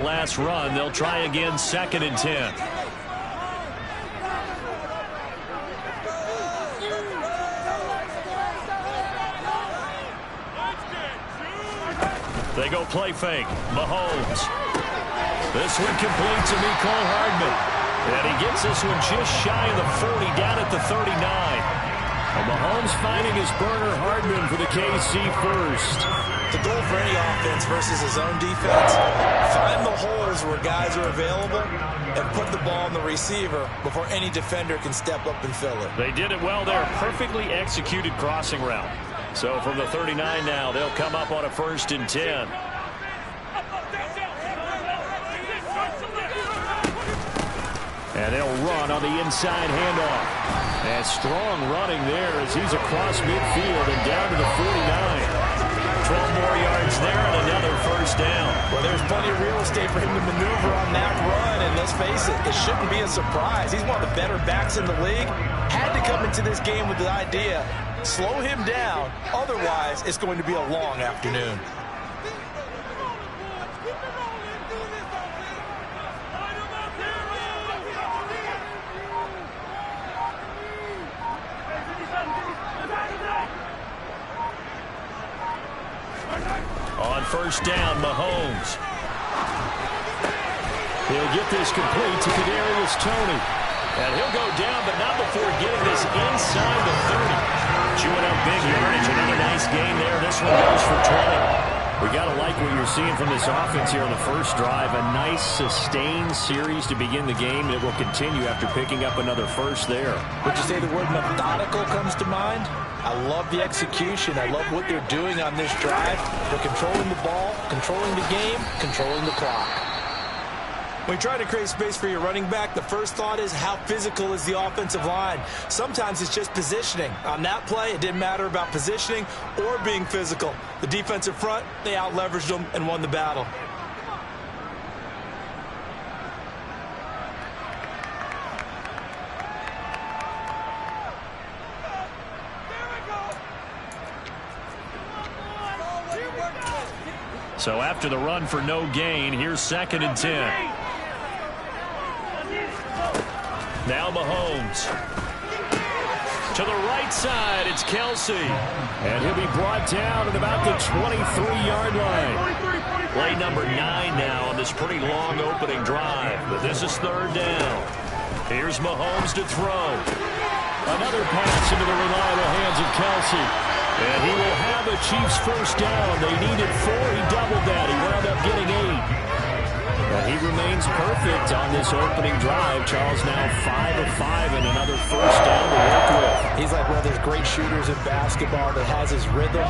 Last run, they'll try again, 2nd and 10. They go play fake. Mahomes. This one complete to Mecole Hardman. And he gets this one just shy of the 40, down at the 39. And Mahomes finding his burner, Hardman, for the KC first. The goal for any offense versus his own defense, find the holes where guys are available and put the ball in the receiver before any defender can step up and fill it. They did it well there. Perfectly executed crossing route. So from the 39 now, they'll come up on a 1st and 10. And they'll run on the inside handoff. And strong running there as he's across midfield and down to the 49. 12 more yards there and another 1st down. Well, there's plenty of real estate for him to maneuver on that run, and let's face it, it shouldn't be a surprise. He's one of the better backs in the league. Had to come into this game with the idea, slow him down, otherwise it's going to be a long afternoon. On 1st down, Mahomes. He'll get this complete to Kadarius Toney. And he'll go down, but not before getting this inside the 30. Chewing up big yardage. Another nice gain there. This one goes for 20. We got to like what you're seeing from this offense here on the first drive. A nice, sustained series to begin the game. It will continue after picking up another first there. Would you say the word methodical comes to mind? I love the execution. I love what they're doing on this drive. They're controlling the ball, controlling the game, controlling the clock. When you try to create space for your running back, the first thought is how physical is the offensive line. Sometimes it's just positioning. On that play, it didn't matter about positioning or being physical. The defensive front, they out-leveraged them and won the battle. So after the run for no gain, here's 2nd and 10. Now Mahomes. To the right side, it's Kc. And he'll be brought down at about the 23-yard line. Play number 9 now on this pretty long opening drive. But this is 3rd down. Here's Mahomes to throw. Another pass into the reliable hands of Kc. And he will have a Chiefs 1st down. They needed 4. He doubled that. He wound up getting 8. And he remains perfect on this opening drive. Charles now 5 of 5 and another 1st down to work with. He's like one of those great shooters in basketball that has his rhythm,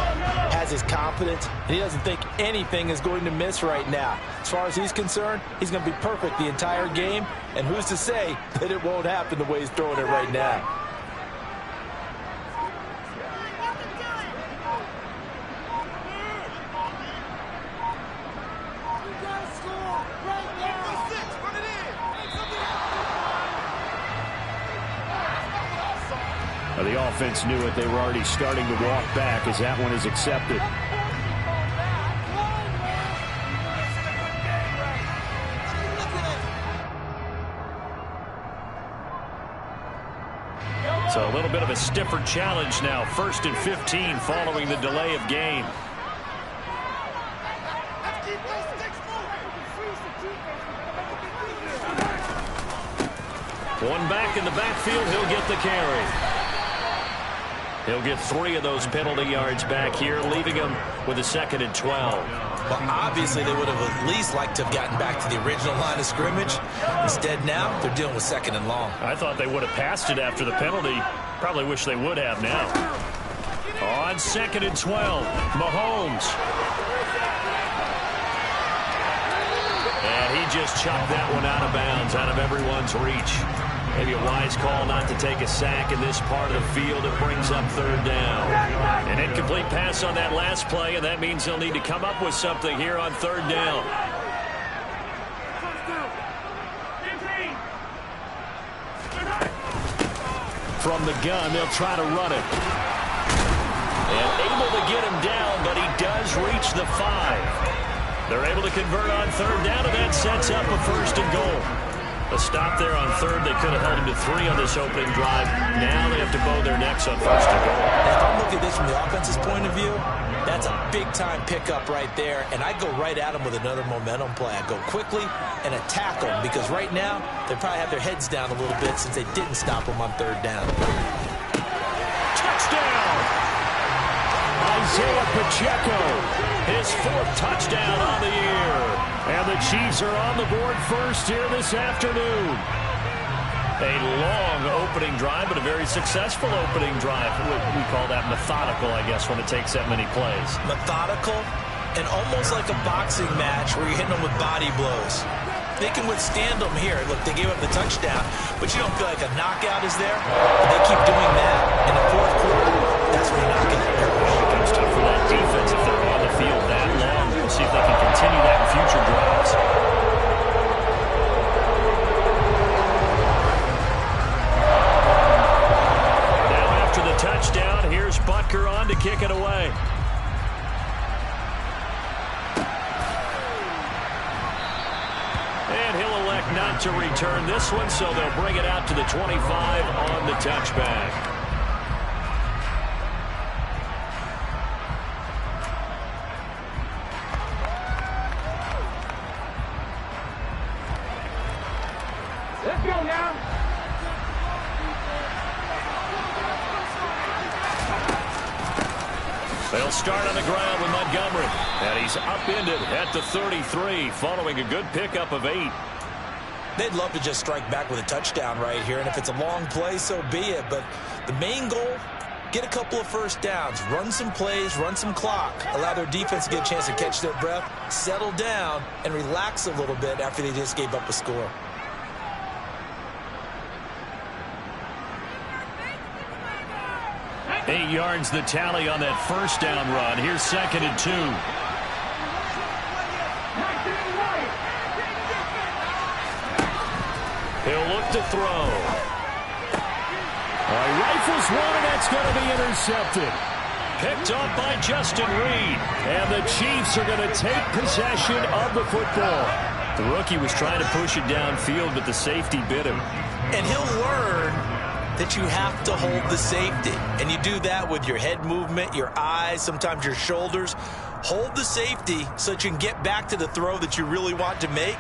has his confidence, and he doesn't think anything is going to miss right now. As far as he's concerned, he's going to be perfect the entire game. And who's to say that it won't happen the way he's throwing it right now? The offense knew it. They were already starting to walk back as that one is accepted. So a little bit of a stiffer challenge now. 1st and 15 following the delay of game. One back in the backfield. He'll get the carry. He'll get 3 of those penalty yards back here, leaving him with a 2nd and 12. Well, obviously, they would have at least liked to have gotten back to the original line of scrimmage. Instead, now, they're dealing with 2nd and long. I thought they would have passed it after the penalty. Probably wish they would have now. On 2nd and 12, Mahomes. And he just chucked that one out of bounds, out of everyone's reach. Maybe a wise call not to take a sack in this part of the field. It brings up 3rd down. An incomplete pass on that last play, and that means they'll need to come up with something here on 3rd down. From the gun, they'll try to run it. And able to get him down, but he does reach the 5. They're able to convert on third down, and that sets up a first and goal. A stop there on third. They could have held him to 3 on this opening drive. Now they have to bow their necks on first and goal. If I'm looking at this from the offense's point of view, that's a big-time pickup right there, and I go right at him with another momentum play. I go quickly and attack them because right now they probably have their heads down a little bit since they didn't stop them on third down. Touchdown! Isaiah Pacheco, his 4th touchdown on the year. And the Chiefs are on the board first here this afternoon. A long opening drive, but a very successful opening drive. We call that methodical, I guess, when it takes that many plays. Methodical and almost like a boxing match where you're hitting them with body blows. They can withstand them here. Look, they gave up the touchdown, but you don't feel like a knockout is there. But they keep doing that in the 4th quarter. That's when you knock it out. It becomes tough for that defense if they're on the field that long. We'll see if they can continue that in future drives. Now after the touchdown, here's Butker on to kick it away. And he'll elect not to return this one, so they'll bring it out to the 25 on the touchback. Let's go now. They'll start on the ground with Montgomery. And he's upended at the 33 following a good pickup of 8. They'd love to just strike back with a touchdown right here, and if it's a long play, so be it. But the main goal, get a couple of first downs, run some plays, run some clock, allow their defense to get a chance to catch their breath, settle down, and relax a little bit after they just gave up a score. Eight yards the tally on that first down run. Here's 2nd and 2. He'll look to throw. Rifles one, and that's going to be intercepted. Picked up by Justin Reed. And the Chiefs are going to take possession of the football. The rookie was trying to push it downfield, but the safety bit him. And he'll learn that you have to hold the safety. And you do that with your head movement, your eyes, sometimes your shoulders. Hold the safety so that you can get back to the throw that you really want to make.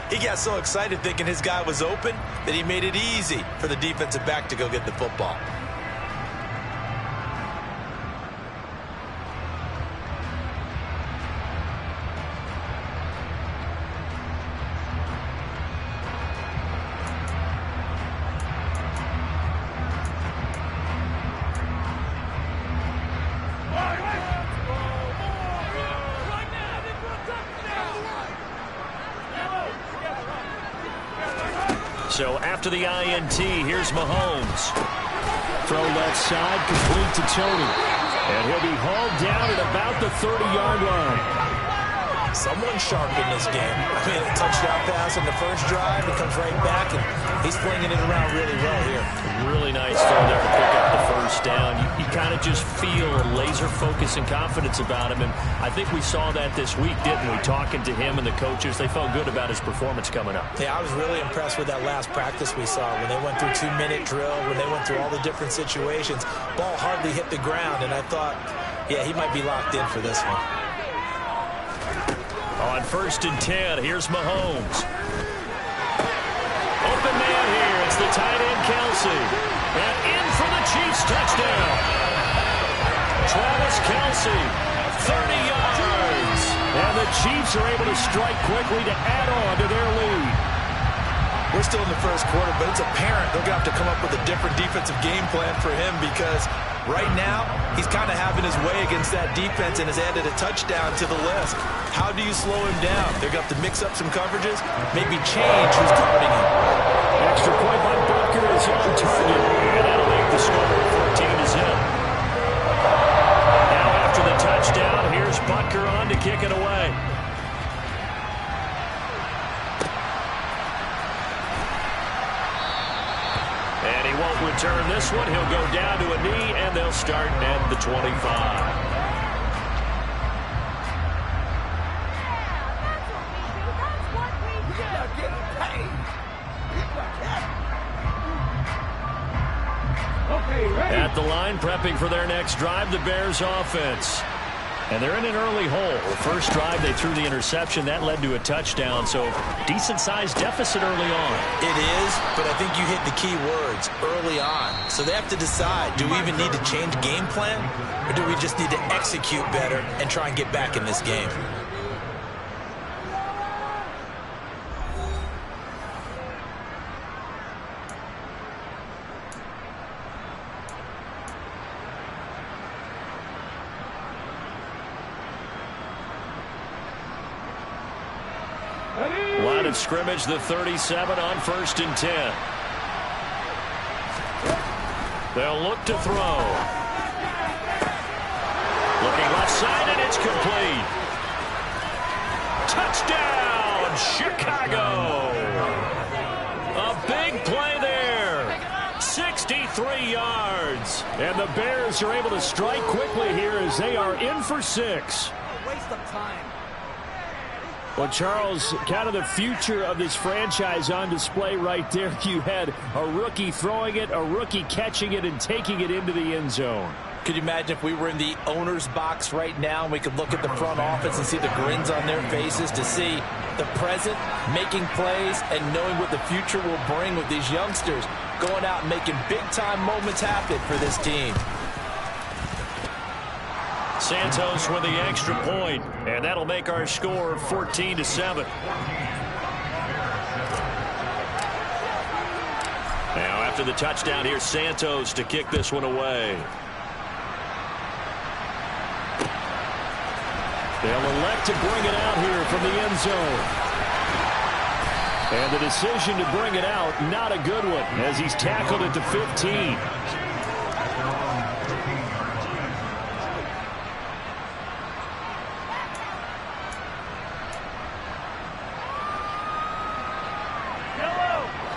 He got so excited thinking his guy was open that he made it easy for the defensive back to go get the football. So after the INT, here's Mahomes. Throw left side, complete to Tony. And he'll be hauled down at about the 30-yard line. Someone sharp in this game. I mean, a touchdown pass on the first drive. He comes right back, and he's flinging it around really well here. Really nice throw there to pick up the first down. You kind of just feel a laser focus and confidence about him, and I think we saw that this week, didn't we? Talking to him and the coaches, they felt good about his performance coming up. Yeah, I was really impressed with that last practice we saw when they went through 2-minute drill, when they went through all the different situations. Ball hardly hit the ground, and I thought, yeah, he might be locked in for this one. On 1st and 10, here's Mahomes. Open man here. It's the tight end, Kc. And in for the Chiefs touchdown. Travis Kc, 30 yards. And the Chiefs are able to strike quickly to add on to their lead. We're still in the first quarter, but it's apparent they're going to have to come up with a different defensive game plan for him because right now he's kind of having his way against that defense and has added a touchdown to the list. How do you slow him down? They're going to have to mix up some coverages, maybe change who's guarding him. Extra point by Butker is on target, and that'll make the score 14-0. Now after the touchdown, here's Butker on to kick it away. And he won't return this one. He'll go down to a knee, and they'll start at the 25. At the line, prepping for their next drive, the Bears offense. And they're in an early hole. First drive, they threw the interception. That led to a touchdown, so decent-sized deficit early on. It is, but I think you hit the key words, early on. So they have to decide, do we even need to change game plan, or do we just need to execute better and try and get back in this game? Line of scrimmage, the 37 on 1st and 10. They'll look to throw. Looking left side, and it's complete. Touchdown, Chicago. A big play there. 63 yards. And the Bears are able to strike quickly here as they are in for 6. Waste of time. Well, Charles, kind of the future of this franchise on display right there. You had a rookie throwing it, a rookie catching it, and taking it into the end zone. Could you imagine if we were in the owner's box right now and we could look at the front office and see the grins on their faces, to see the present making plays and knowing what the future will bring with these youngsters going out and making big-time moments happen for this team. Santos with the extra point, and that'll make our score 14-7. Now after the touchdown, here's Santos to kick this one away. They'll elect to bring it out here from the end zone. And the decision to bring it out, not a good one, as he's tackled at the 15.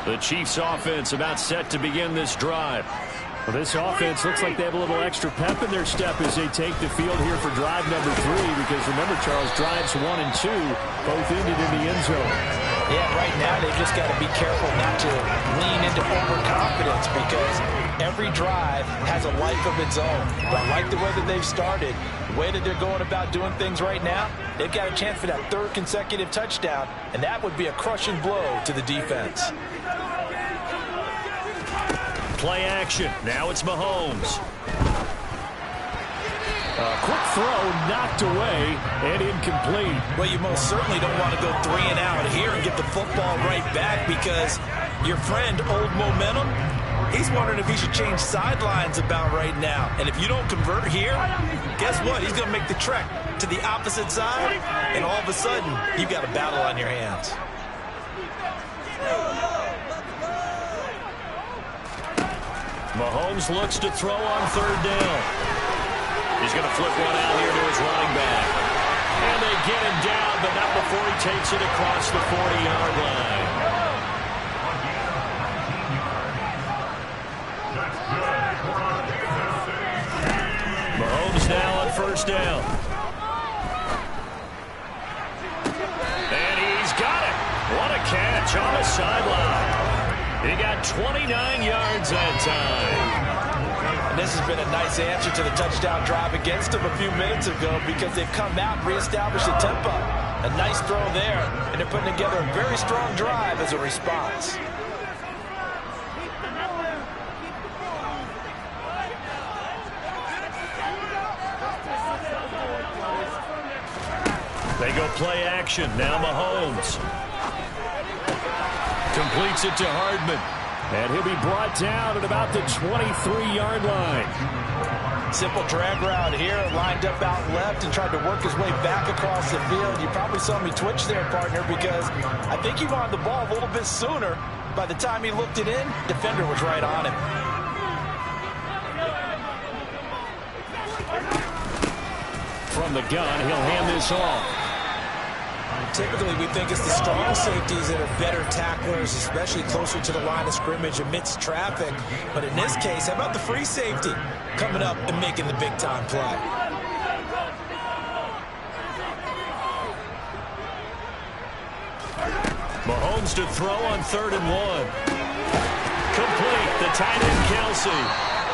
The Chiefs offense about set to begin this drive. Well, this offense looks like they have a little extra pep in their step as they take the field here for drive number 3, because remember, Charles, drives 1 and 2 both ended in the end zone. Yeah, right now they've just got to be careful not to lean into overconfidence, because every drive has a life of its own. But I like the way that they've started, the way that they're going about doing things right now. They've got a chance for that 3rd consecutive touchdown, and that would be a crushing blow to the defense. Play action. Now it's Mahomes. Quick throw, knocked away, and incomplete. Well, you most certainly don't want to go 3 and out here and get the football right back, because your friend, Old Momentum, he's wondering if he should change sidelines about right now. And if you don't convert here, guess what? He's going to make the trek to the opposite side, and all of a sudden, you've got a battle on your hands. Mahomes looks to throw on 3rd down. He's going to flip one out here to his running back. And they get him down, but not before he takes it across the 40-yard line. Mahomes now on 1st down. And he's got it. What a catch on the sideline. He got 29 yards that time. And this has been a nice answer to the touchdown drive against them a few minutes ago, because they've come out and reestablished the tempo. A nice throw there, and they're putting together a very strong drive as a response. They go play action. Now Mahomes completes it to Hardman. And he'll be brought down at about the 23-yard line. Simple drag route here, lined up out left and tried to work his way back across the field. You probably saw me twitch there, partner, because I think he wanted the ball a little bit sooner. By the time he looked it in, defender was right on him. From the gun, he'll hand this off. Typically, we think it's the strong safeties that are better tacklers, especially closer to the line of scrimmage amidst traffic. But in this case, how about the free safety coming up and making the big-time play? Mahomes Mahomes to throw on 3rd and 1. Complete, the tight end Kc.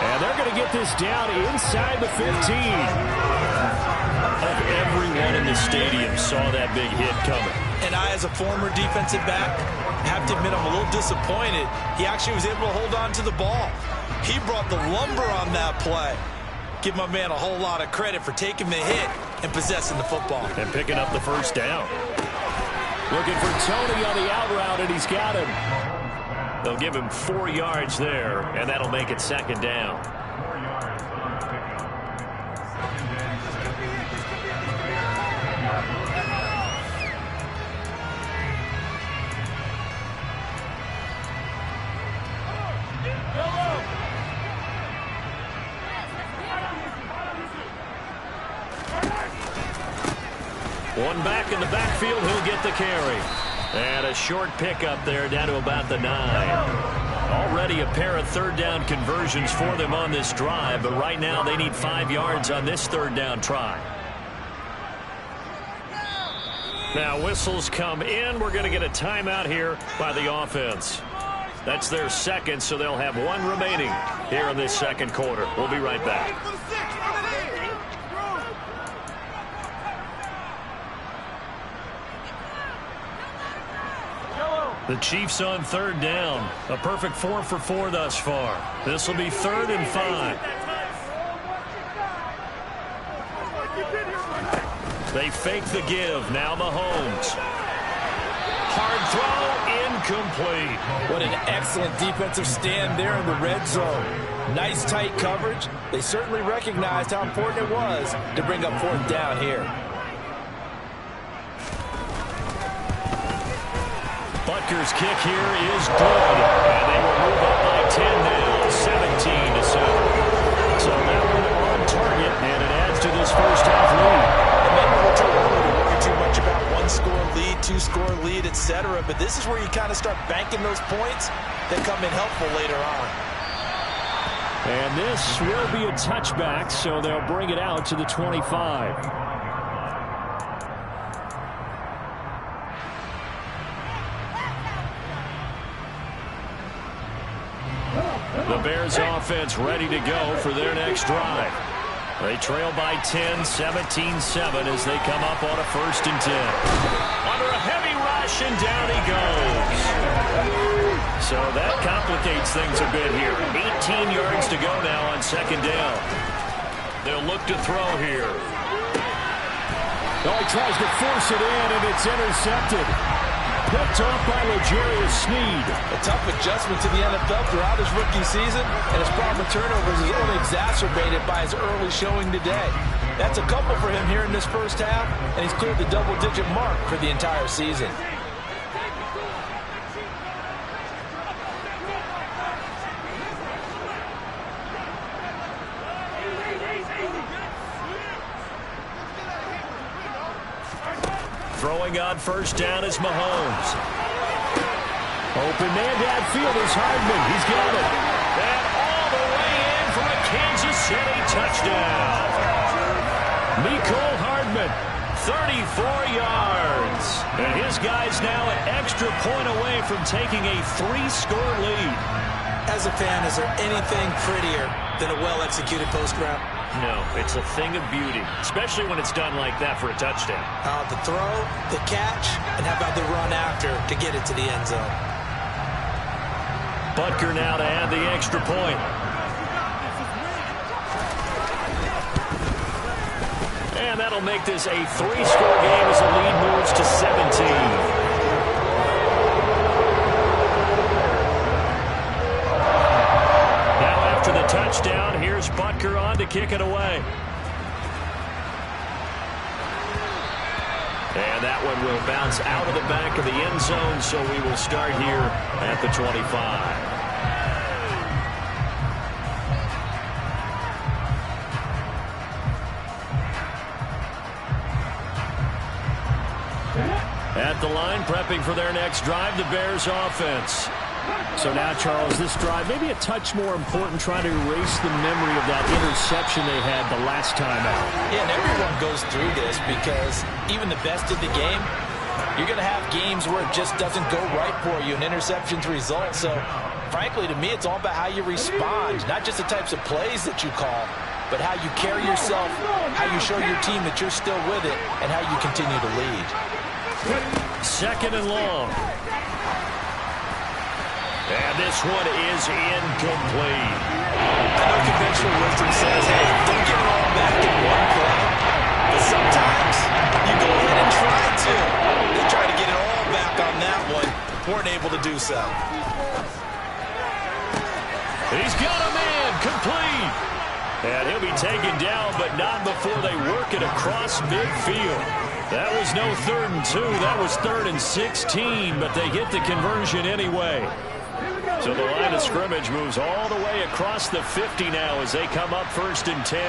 And they're going to get this down inside the 15. Everyone in the stadium saw that big hit coming. And I, as a former defensive back, have to admit I'm a little disappointed. He actually was able to hold on to the ball. He brought the lumber on that play. Give my man a whole lot of credit for taking the hit and possessing the football. And picking up the first down. Looking for Tony on the out route, and he's got him. They'll give him 4 yards there, and that'll make it 2nd down. One back in the backfield, he'll get the carry. And a short pickup there down to about the 9. Already a pair of 3rd down conversions for them on this drive, but right now they need 5 yards on this 3rd down try. Now whistles come in. We're going to get a timeout here by the offense. That's their 2nd, so they'll have 1 remaining here in this 2nd quarter. We'll be right back. The Chiefs on 3rd down. A perfect 4 for 4 thus far. This will be 3rd and 5. They fake the give. Now Mahomes. Hard throw, incomplete. What an excellent defensive stand there in the red zone. Nice tight coverage. They certainly recognized how important it was to bring up 4th down here. Butker's kick here is good. And they will move up by 10 now, 17-7. So that one on target, and it adds to this first half lead. And maybe we're too early to worry too much about 1-score lead, 2-score lead, etc. But this is where you kind of start banking those points that come in helpful later on. And this will be a touchback, so they'll bring it out to the 25. The Bears offense ready to go for their next drive. They trail by 10, 17-7 as they come up on a 1st and 10. Under a heavy rush, and down he goes. So that complicates things a bit here. 18 yards to go now on 2nd down. They'll look to throw here. Oh, he tries to force it in, and it's intercepted. Picked off by L'Jarius Sneed. A tough adjustment to the NFL throughout his rookie season, and his problem with turnovers is only exacerbated by his early showing today. That's a couple for him here in this first half, and he's cleared the double-digit mark for the entire season. Throwing on 1st down is Mahomes. Open man downfield is Hardman. He's got it. And all the way in for a Kansas City touchdown. Mecole Hardman, 34 yards. And his guy's now an extra point away from taking a 3-score lead. As a fan, is there anything prettier than a well-executed post route? No, it's a thing of beauty, especially when it's done like that for a touchdown. The throw, the catch, and how about the run after to get it to the end zone? Butker now to add the extra point. And that'll make this a 3-score game as the lead moves to 17. After the touchdown, here's Butker on to kick it away. And that one will bounce out of the back of the end zone, so we will start here at the 25. At the line, prepping for their next drive, the Bears offense. So now, Charles, this drive maybe a touch more important, trying to erase the memory of that interception they had the last time out. Yeah, and everyone goes through this because even the best of the game You're going to have games where it just doesn't go right for you, and interceptions result. So, frankly, to me, it's all about how you respond, not just the types of plays that you call, but how you carry yourself, how you show your team that you're still with it, and how you continue to lead. Second and long. And this one is incomplete. I know conventional wisdom says, hey, don't get it all back in one play. But sometimes you go ahead and try to. They try to get it all back on that one. Weren't able to do so. He's got a man complete. And he'll be taken down, but not before they work it across midfield. That was no 3rd and 2. That was 3rd and 16, but they get the conversion anyway. So the line of scrimmage moves all the way across the 50 now as they come up 1st and 10.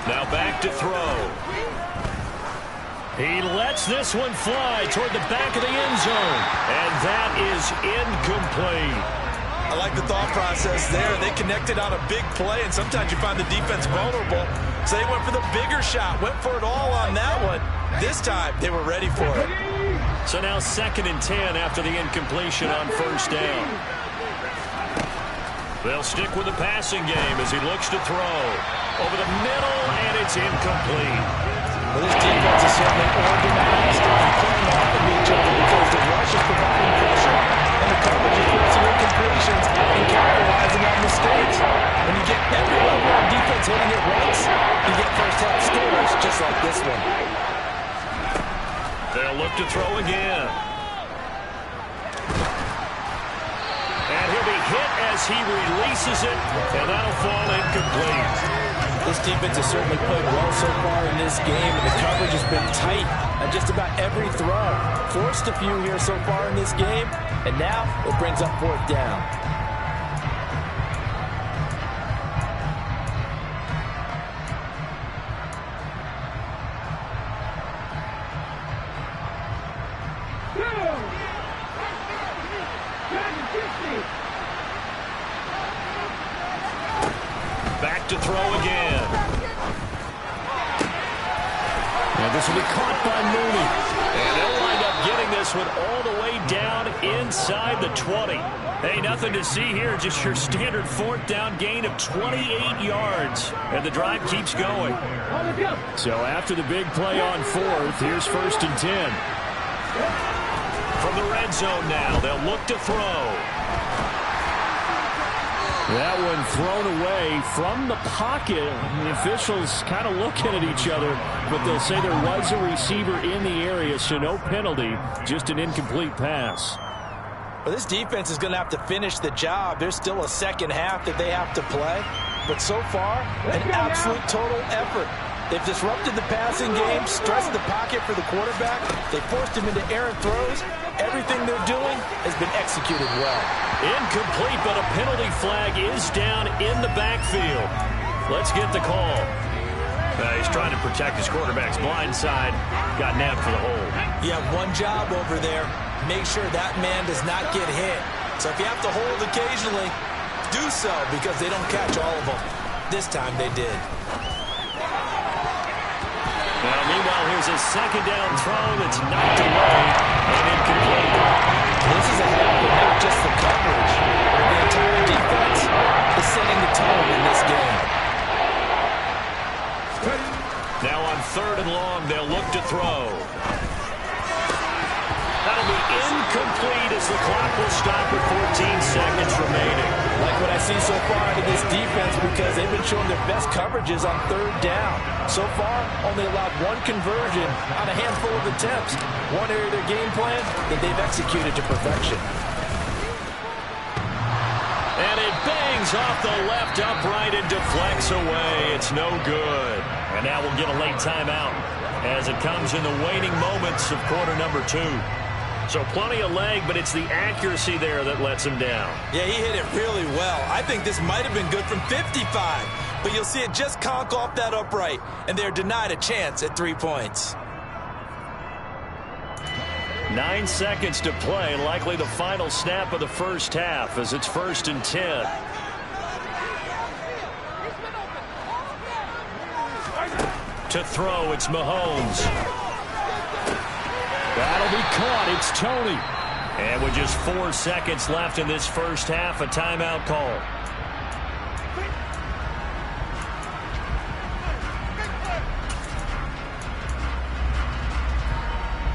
Now back to throw. He lets this one fly toward the back of the end zone. And that is incomplete. I like the thought process there. They connected on a big play, and sometimes you find the defense vulnerable. So they went for the bigger shot, went for it all on that one. This time, they were ready for it. So now 2nd and 10 after the incompletion on 1st down. They'll stick with the passing game as he looks to throw. Over the middle, and it's incomplete. Well, this defense is certainly organized and playing off of each other because the rush is providing pressure and the coverage is forcing incompletions and capitalizing on mistakes. When you get every level of defense hitting it once, you get first-half scores just like this one. They'll look to throw again. And he'll be hit as he releases it, and that'll fall incomplete. This defense has certainly played well so far in this game, and the coverage has been tight on just about every throw. Forced a few here so far in this game, and now it brings up 4th down. Back to throw again. And this will be caught by Mooney. And they'll wind up getting this one all the way down inside the 20. Hey, nothing to see here, just your standard 4th down gain of 28 yards. And the drive keeps going. So after the big play on 4th, here's 1st and 10. From the red zone now, they'll look to throw. That one thrown away from the pocket. The officials kind of looking at each other, but they'll say there was a receiver in the area, so no penalty, just an incomplete pass. Well, this defense is going to have to finish the job. There's still a second half that they have to play, but so far, an absolute total effort. They've disrupted the passing game, stressed the pocket for the quarterback. They forced him into errant throws. Everything they're doing has been executed well. Incomplete, but a penalty flag is down in the backfield. Let's get the call. He's trying to protect his quarterback's blind side. Got nabbed for the hold. You have one job over there. Make sure that man does not get hit. So if you have to hold occasionally, do so because they don't catch all of them. This time they did. Now, meanwhile, here's a 2nd down throw that's knocked away and incomplete. This is a half of not just the coverage, but the entire defense is setting the tone in this game. Now on 3rd and long, they'll look to throw. That'll be incomplete as the clock will stop with 14 seconds remaining. Like what I see so far out of this defense because they've been showing their best coverages on 3rd down. So far, only allowed one conversion on a handful of attempts. One area of their game plan that they've executed to perfection. And it bangs off the left upright and deflects away. It's no good. And now we'll get a late timeout as it comes in the waning moments of quarter number 2. So plenty of leg, but it's the accuracy there that lets him down. Yeah, he hit it really well. I think this might have been good from 55, but you'll see it just conk off that upright, and they're denied a chance at 3 points. 9 seconds to play, likely the final snap of the first half as it's 1st and 10. To throw, it's Mahomes. That'll be caught. It's Tony. And with just 4 seconds left in this first half, a timeout call.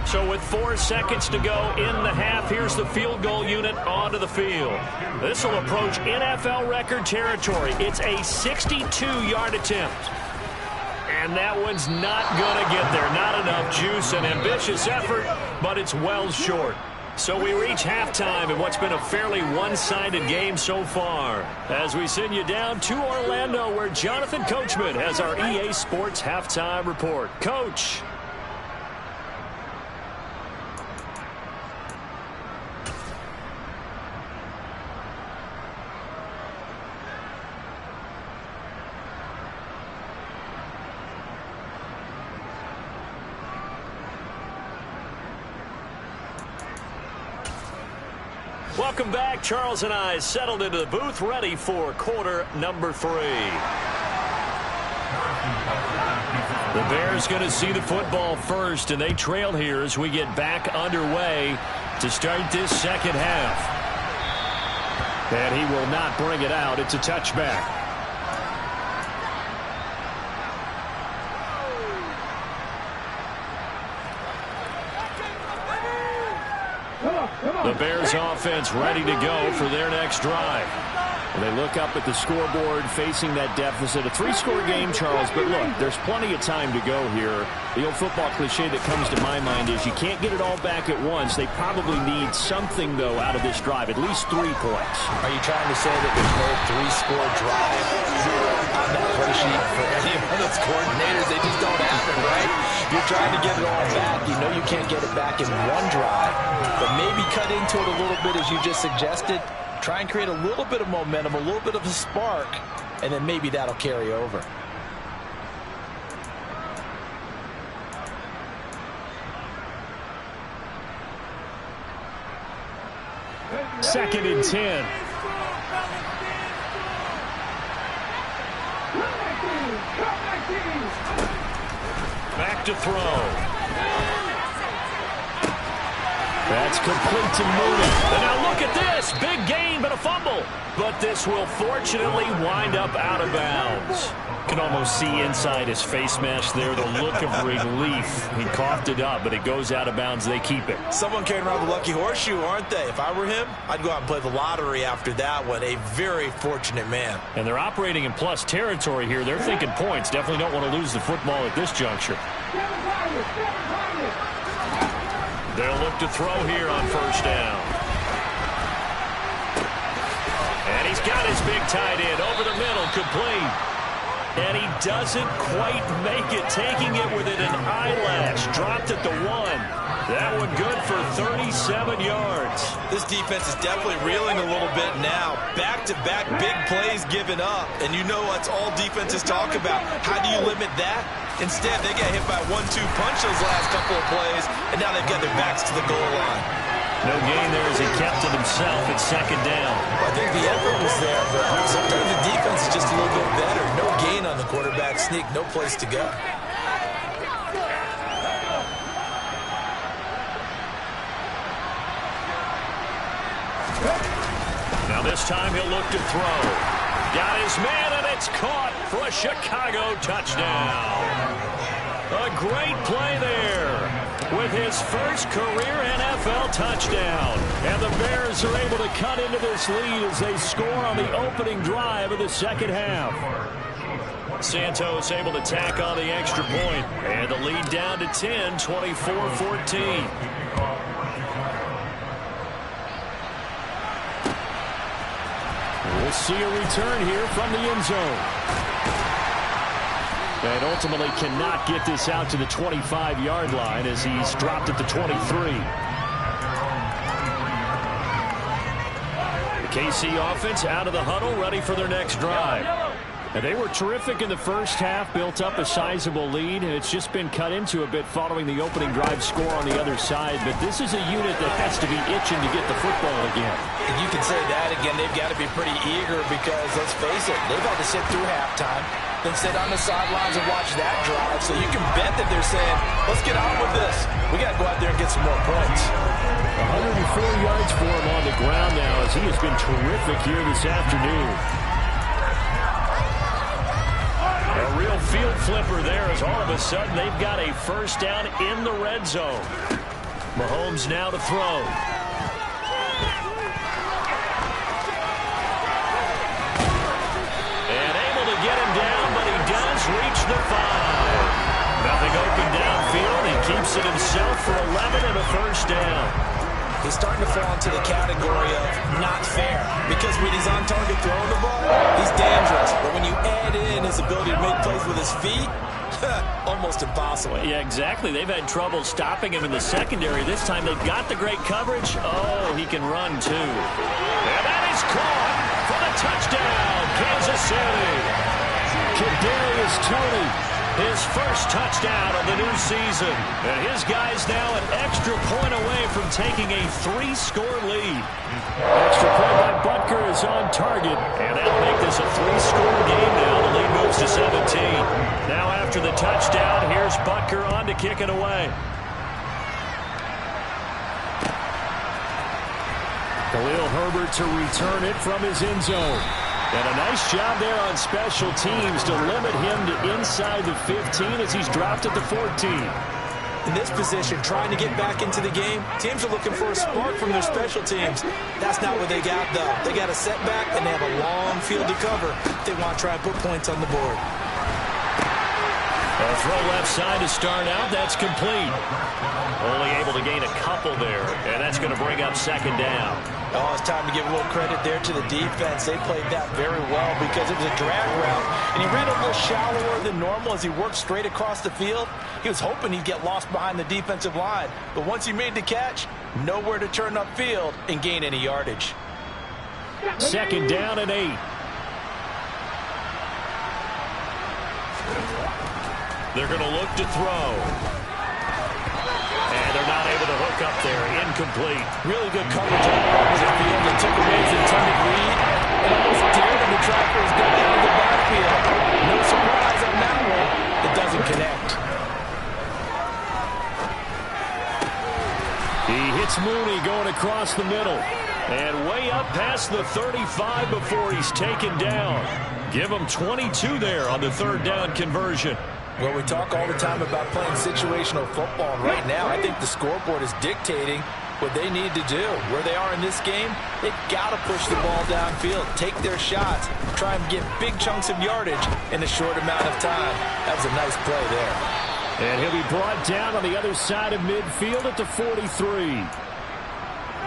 So with 4 seconds to go in the half, here's the field goal unit onto the field. This will approach NFL record territory. It's a 62-yard attempt. And that one's not going to get there. Not enough juice. An ambitious effort, but it's well short. So we reach halftime in what's been a fairly one-sided game so far. As we send you down to Orlando, where Jonathan Coachman has our EA Sports halftime report. Coach. Welcome back. Charles and I settled into the booth, ready for quarter number 3. The Bears going to see the football first, and they trail here as we get back underway to start this second half. And he will not bring it out. It's a touchback. The Bears offense ready to go for their next drive. And they look up at the scoreboard facing that deficit. A 3-score game, Charles, but look, there's plenty of time to go here. The old football cliche that comes to my mind is you can't get it all back at once. They probably need something, though, out of this drive, at least 3 points. Are you trying to say that there's no 3-score drive on that play sheet for any of those coordinators? They just don't have it, right? You're trying to get it all back. You know you can't get it back in one drive, but maybe cut into it a little bit as you just suggested. Try and create a little bit of momentum, a little bit of a spark, and then maybe that'll carry over. Second and 10. Back to throw. That's complete to Mooney. And now look at this. Big gain, but a fumble. But this will fortunately wind up out of bounds. Can almost see inside his face mask there the look of relief. He coughed it up, but it goes out of bounds. They keep it. Someone carrying around the lucky horseshoe, aren't they? If I were him, I'd go out and play the lottery after that one. A very fortunate man. And they're operating in plus territory here. They're thinking points. Definitely don't want to lose the football at this juncture. They'll look to throw here on first down. And he's got his big tight end over the middle, complete. And he doesn't quite make it, taking it within an eyelash. Dropped at the 1. That one good for 37 yards. This defense is definitely reeling a little bit now. Back-to-back big plays given up. And you know what's all defenses talk about. How do you limit that? Instead, they got hit by a 1-2 punch those last couple of plays, and now they've got their backs to the goal line. No gain there as he kept it himself at second down. I think the effort was there, but sometimes the defense is just a little bit better. No gain on the quarterback sneak, no place to go. Now this time he'll look to throw. Got his man, and it's caught for a Chicago touchdown. A great play there with his first career NFL touchdown. And the Bears are able to cut into this lead as they score on the opening drive of the second half. Santos able to tack on the extra point. And the lead down to 10, 24-14. We'll see a return here from the end zone. And ultimately cannot get this out to the 25-yard line as he's dropped at the 23. The KC offense out of the huddle, ready for their next drive. And they were terrific in the first half, built up a sizable lead, and it's just been cut into a bit following the opening drive score on the other side. But this is a unit that has to be itching to get the football again. And you can say that again. They've got to be pretty eager because, let's face it, they've had to sit through halftime, then sit on the sidelines and watch that drive. So you can bet that they're saying, let's get on with this. We got to go out there and get some more points. 104 yards for him on the ground now as he has been terrific here this afternoon. A real field flipper there as all of a sudden they've got a first down in the red zone. Mahomes now to throw. And able to get him down, but he does reach the 5. Nothing open downfield. He keeps it himself for 11 and a first down. He's starting to fall into the category of not fair because when he's on target throwing the ball, he's dangerous. But when you add in his ability to make plays with his feet, almost impossible. Yeah, exactly. They've had trouble stopping him in the secondary. This time they've got the great coverage. Oh, he can run too. And that is caught for the touchdown, Kansas City. Kadarius Toney. His first touchdown of the new season. And his guy's now an extra point away from taking a 3-score lead. Extra point by Butker is on target. And that'll make this a 3-score game now. The lead moves to 17. Now after the touchdown, here's Butker on to kick it away. Khalil Herbert to return it from his end zone. And a nice job there on special teams to limit him to inside the 15 as he's dropped at the 14. In this position, trying to get back into the game, teams are looking for a spark from their special teams. That's not what they got, though. They got a setback, and they have a long field to cover. They want to try and put points on the board. A throw left side to start out. That's complete. Only able to gain a couple there, and that's going to bring up second down. Oh, it's time to give a little credit there to the defense. They played that very well because it was a drag route, and he ran a little shallower than normal as he worked straight across the field. He was hoping he'd get lost behind the defensive line, but once he made the catch, nowhere to turn upfield and gain any yardage. Second down and 8. They're going to look to throw. And they're not able to hook up there. Incomplete. Really good coverage all over the field. They took away his intended lead and almost dared him to try for his gun out of the backfield. No surprise on that one. It doesn't connect. He hits Mooney going across the middle. And way up past the 35 before he's taken down. Give him 22 there on the third down conversion. Well, we talk all the time about playing situational football, and right now I think the scoreboard is dictating what they need to do. Where they are in this game, they've got to push the ball downfield, take their shots, try and get big chunks of yardage in a short amount of time. That was a nice play there. And he'll be brought down on the other side of midfield at the 43.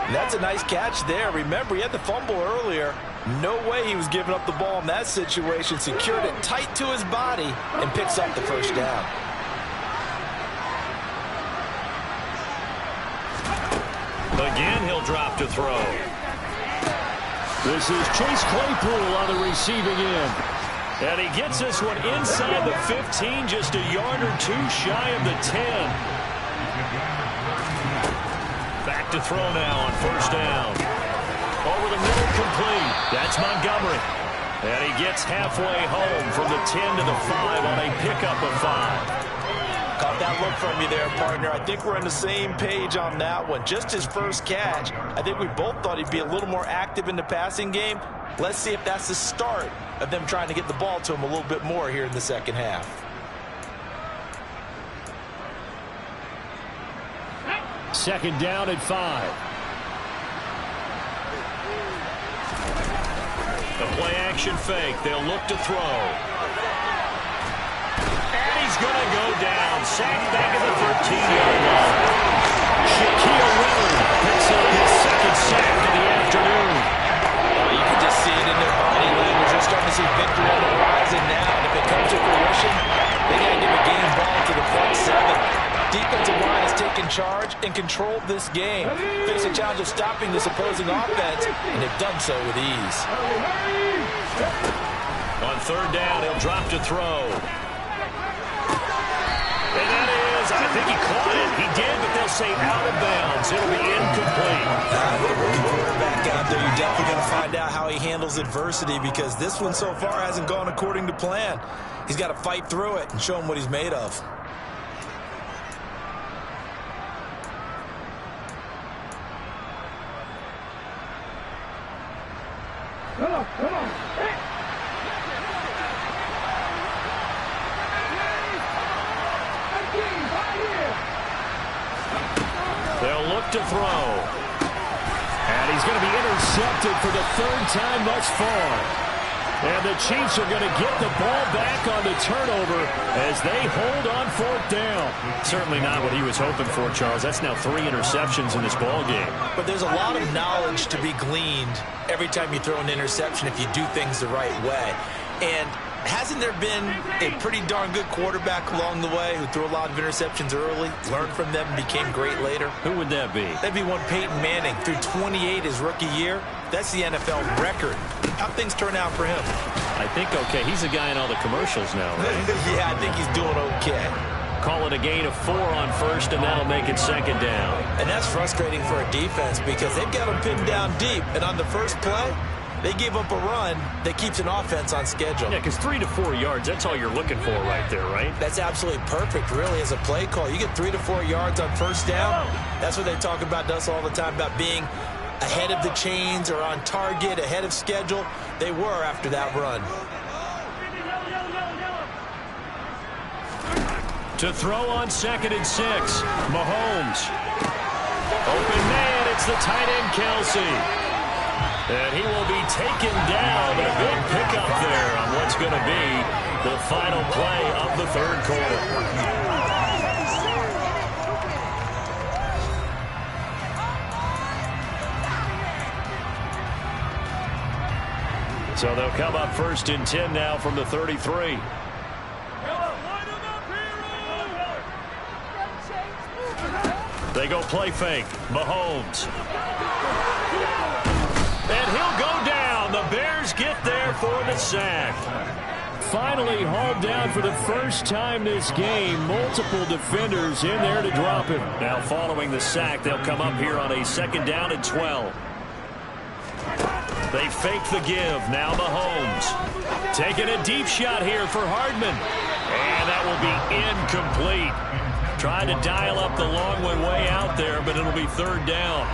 And that's a nice catch there. Remember, he had the fumble earlier. No way he was giving up the ball in that situation. Secured it tight to his body and picks up the first down. Again, he'll drop to throw. This is Chase Claypool on the receiving end. And he gets this one inside the 15, just a yard or two shy of the 10. Back to throw now on first down. Over the middle, complete. That's Montgomery. And he gets halfway home from the 10 to the 5 on a pickup of 5. Caught that look from you there, partner. I think we're on the same page on that one. Just his first catch. I think we both thought he'd be a little more active in the passing game. Let's see if that's the start of them trying to get the ball to him a little bit more here in the second half. Second down at 5. A play-action fake. They'll look to throw. And he's going to go down. Sacked back at the 13-yard line. Shaquille Leonard picks up his second sack of the afternoon. You can just see it in their body language. They're starting to see victory on the horizon now. And if it comes to fruition, they got to give a game ball to the front 7. Defensive line has taken charge and controlled this game. Face a challenge of stopping this opposing offense, and they've done so with ease. On third down, he'll drop to throw. And that is, I think he caught it. He did, but they'll say out of bounds. It'll be incomplete. With a rookie quarterback out there, you're definitely going to find out how he handles adversity, because this one so far hasn't gone according to plan. He's got to fight through it and show him what he's made of. Come on. Hey. They'll look to throw. And he's going to be intercepted for the third time thus far. And the Chiefs are going to get the ball back on the turnover as they hold on fourth down. Certainly not what he was hoping for, Charles. That's now 3 interceptions in this ball game. But there's a lot of knowledge to be gleaned every time you throw an interception if you do things the right way. And hasn't there been a pretty darn good quarterback along the way who threw a lot of interceptions early, learned from them, and became great later? Who would that be? That'd be one Peyton Manning. Threw 28 his rookie year. That's the NFL record. How'd things turn out for him? I think okay. He's a guy in all the commercials now, right? Yeah, I think he's doing okay. Call it a gain of 4 on first, and that'll make it second down. And that's frustrating for a defense because they've got him pinned down deep. And on the first play, they gave up a run that keeps an offense on schedule. Yeah, because 3 to 4 yards, that's all you're looking for right there, right? That's absolutely perfect, really, as a play call. You get 3 to 4 yards on first down. That's what they talk about us all the time, about being ahead of the chains or on target, ahead of schedule. They were after that run. To throw on 2nd and 6, Mahomes. Open man, it's the tight end, Kc. And he will be taken down. A good pickup there on what's going to be the final play of the third quarter. So they'll come up 1st and 10 now from the 33. They go play fake. Mahomes. And he'll go down. The Bears get there for the sack. Finally hauled down for the first time this game. Multiple defenders in there to drop him. Now following the sack, they'll come up here on a 2nd down and 12. They fake the give. Now Mahomes. Taking a deep shot here for Hardman. And that will be incomplete. Trying to dial up the long one way out there, but it'll be 3rd down.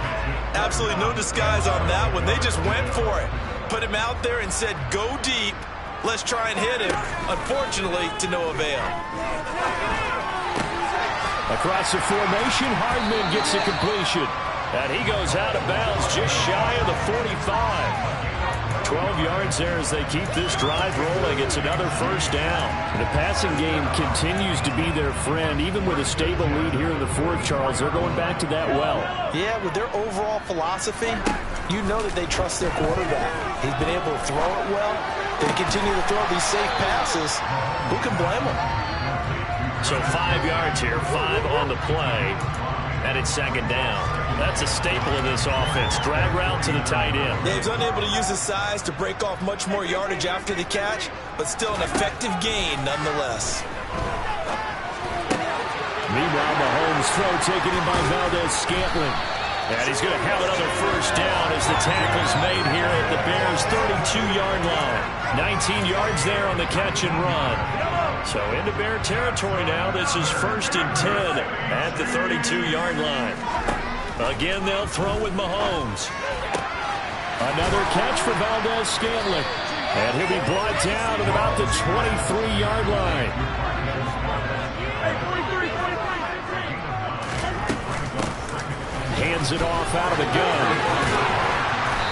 Absolutely no disguise on that one. They just went for it. Put him out there and said, go deep. Let's try and hit him. Unfortunately, to no avail. Across the formation, Hardman gets the completion. And he goes out of bounds just shy of the 45. 12 yards there as they keep this drive rolling. It's another 1st down. The passing game continues to be their friend. Even with a stable lead here in the 4th, Charles, they're going back to that well. Yeah, with their overall philosophy, you know that they trust their quarterback. He's been able to throw it well. They continue to throw these safe passes. Who can blame them? So 5 yards here, 5 on the play. And it's 2nd down. That's a staple of this offense. Drag route to the tight end. Yeah, he's unable to use his size to break off much more yardage after the catch, but still an effective gain nonetheless. Meanwhile, Mahomes' throw taken in by Valdez-Scantling. And he's going to have another 1st down as the tackle's made here at the Bears' 32-yard line. 19 yards there on the catch and run. So into Bear territory now. This is 1st and 10 at the 32-yard line. Again, they'll throw with Mahomes. Another catch for Valdez-Scantling. And he'll be brought down at about the 23-yard line. Hands it off out of the gun.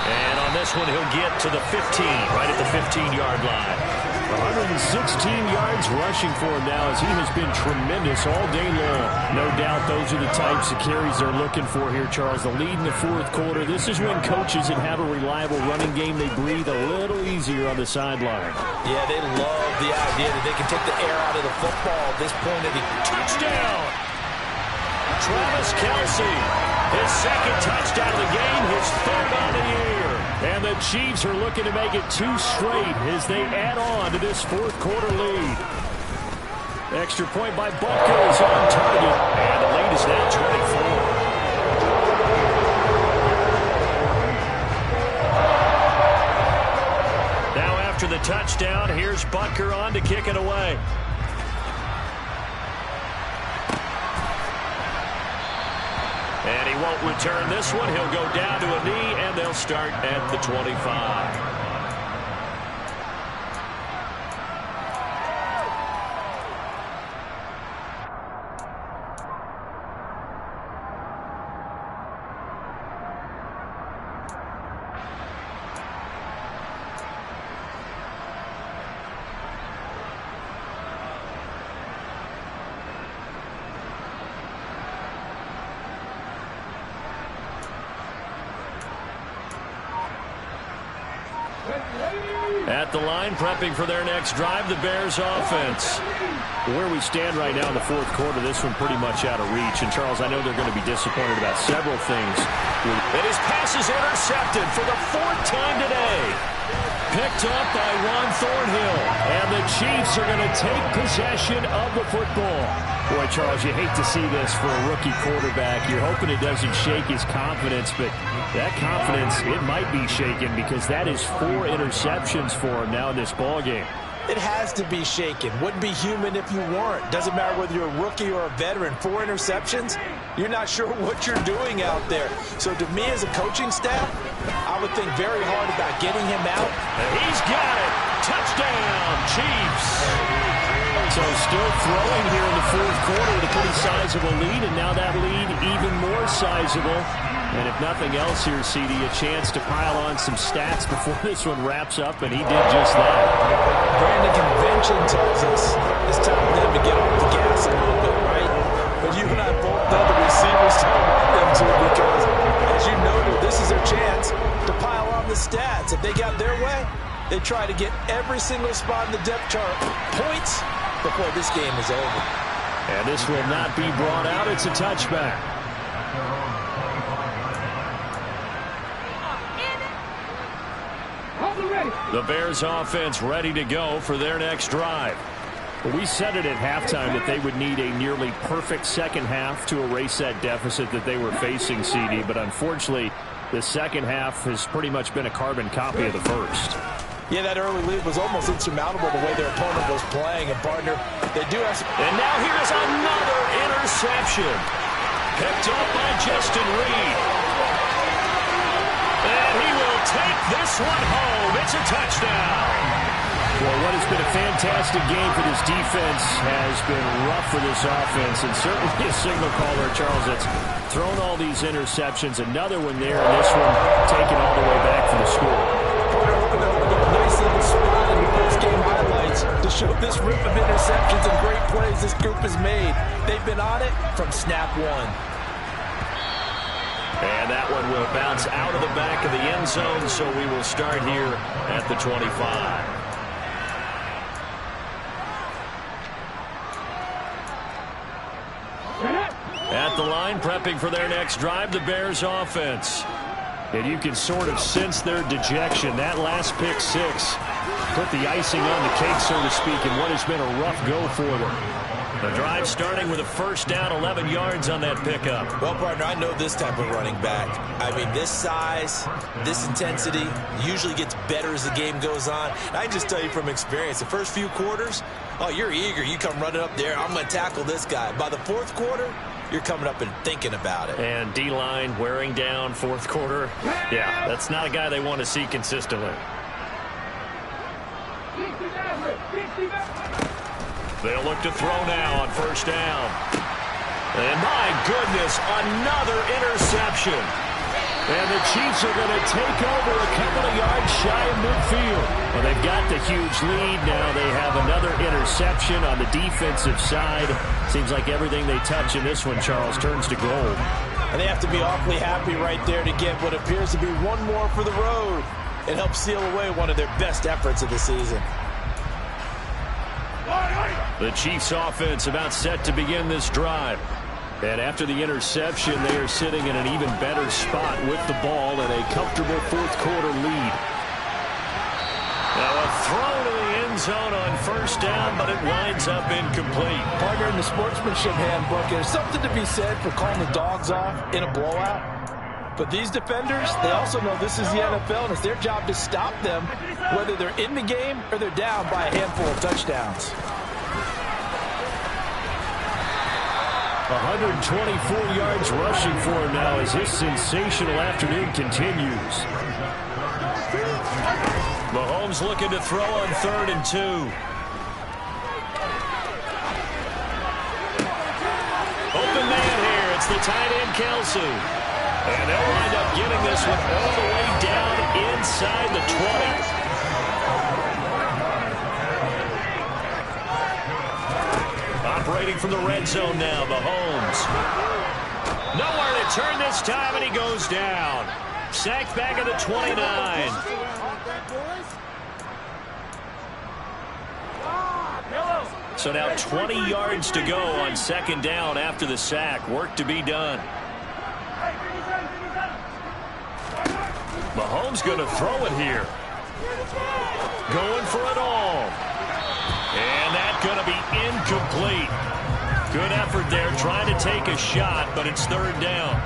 And on this one, he'll get to the 15, right at the 15-yard line. 116 yards rushing for him now as he has been tremendous all day long. No doubt those are the types of carries they're looking for here, Charles. The lead in the 4th quarter. This is when coaches that have a reliable running game, they breathe a little easier on the sideline. Yeah, they love the idea that they can take the air out of the football at this point of the touchdown. Travis Kc, his 2nd touchdown of the game, his 3rd on the year. And the Chiefs are looking to make it 2 straight as they add on to this fourth quarter lead. Extra point by Butker is on target, and the lead is now 24. After the touchdown, here's Butker on to kick it away. And he won't return this one. He'll go down to a knee, and they'll start at the 25. At the line, prepping for their next drive, the Bears offense. Where we stand right now in the fourth quarter, this one pretty much out of reach. And, Charles, I know they're going to be disappointed about several things. And his pass is intercepted for the 4th time today. Picked up by Ron Thornhill. And the Chiefs are going to take possession of the football. Boy, Charles, you hate to see this for a rookie quarterback. You're hoping it doesn't shake his confidence, but that confidence, it might be shaken because that is 4 interceptions for him now in this ballgame. It has to be shaken. Wouldn't be human if you weren't. Doesn't matter whether you're a rookie or a veteran. 4 interceptions, you're not sure what you're doing out there. So to me as a coaching staff, I would think very hard about getting him out. And he's got it. Touchdown, Chiefs. So still throwing here in the fourth quarter with a pretty sizable lead, and now that lead even more sizable. And if nothing else here, CD, a chance to pile on some stats before this one wraps up, and he did just that. Brandon, convention tells us it's time for them to get off the gas a little bit, right? But you and I both know the receivers don't want them to, because, as you noted, this is their chance to pile on the stats. If they got their way, they try to get every single spot in the depth chart points before this game is over. And this will not be brought out. It's a touchback. The Bears offense ready to go for their next drive. We said it at halftime that they would need a nearly perfect second half to erase that deficit that they were facing, CD. But unfortunately, the second half has pretty much been a carbon copy of the first. Yeah, that early lead was almost insurmountable the way their opponent was playing. And, partner, they do have some... And now here's another interception. Picked up by Justin Reed. And he will take this one home. It's a touchdown. Well, what has been a fantastic game for this defense has been rough for this offense, and certainly a signal caller, Charles, that's thrown all these interceptions. Another one there, and this one taken all the way back for the score. Nice little spot in the post-game highlights to show this rip of interceptions and great plays this group has made. They've been on it from snap one. And that one will bounce out of the back of the end zone, so we will start here at the 25. At the line, prepping for their next drive, the Bears offense. And you can sort of sense their dejection. That last pick six put the icing on the cake, so to speak, in what has been a rough go for them. The drive starting with a first down, 11 yards on that pickup. Well, partner, I know this type of running back. I mean, this size, this intensity usually gets better as the game goes on. And I can just tell you from experience, the first few quarters, oh, you're eager. You come running up there, I'm going to tackle this guy. By the fourth quarter, you're coming up and thinking about it. And D-line wearing down fourth quarter. Yeah, that's not a guy they want to see consistently. They'll look to throw now on first down. And my goodness, another interception. And the Chiefs are going to take over a couple of yards shy of midfield. Well, they've got the huge lead now. They have another interception on the defensive side. Seems like everything they touch in this one, Charles, turns to gold. And they have to be awfully happy right there to get what appears to be one more for the road and help seal away one of their best efforts of the season. The Chiefs offense about set to begin this drive. And after the interception, they are sitting in an even better spot with the ball and a comfortable fourth-quarter lead. Now a throw to the end zone on first down, but it winds up incomplete. Partner, in the sportsmanship handbook, there's something to be said for calling the dogs off in a blowout. But these defenders, they also know this is the NFL, and it's their job to stop them, whether they're in the game or they're down by a handful of touchdowns. 124 yards rushing for him now as his sensational afternoon continues. Mahomes looking to throw on 3rd and 2. Open man here. It's the tight end, Kc. And they'll wind up getting this one all the way down inside the 20. Operating from the red zone now, Mahomes. Nowhere to turn this time, and he goes down. Sacked back at the 29. So now 20 yards to go on 2nd down after the sack. Work to be done. Mahomes going to throw it here. Going for it all. And that's going to be incomplete. Good effort there, trying to take a shot, but it's 3rd down.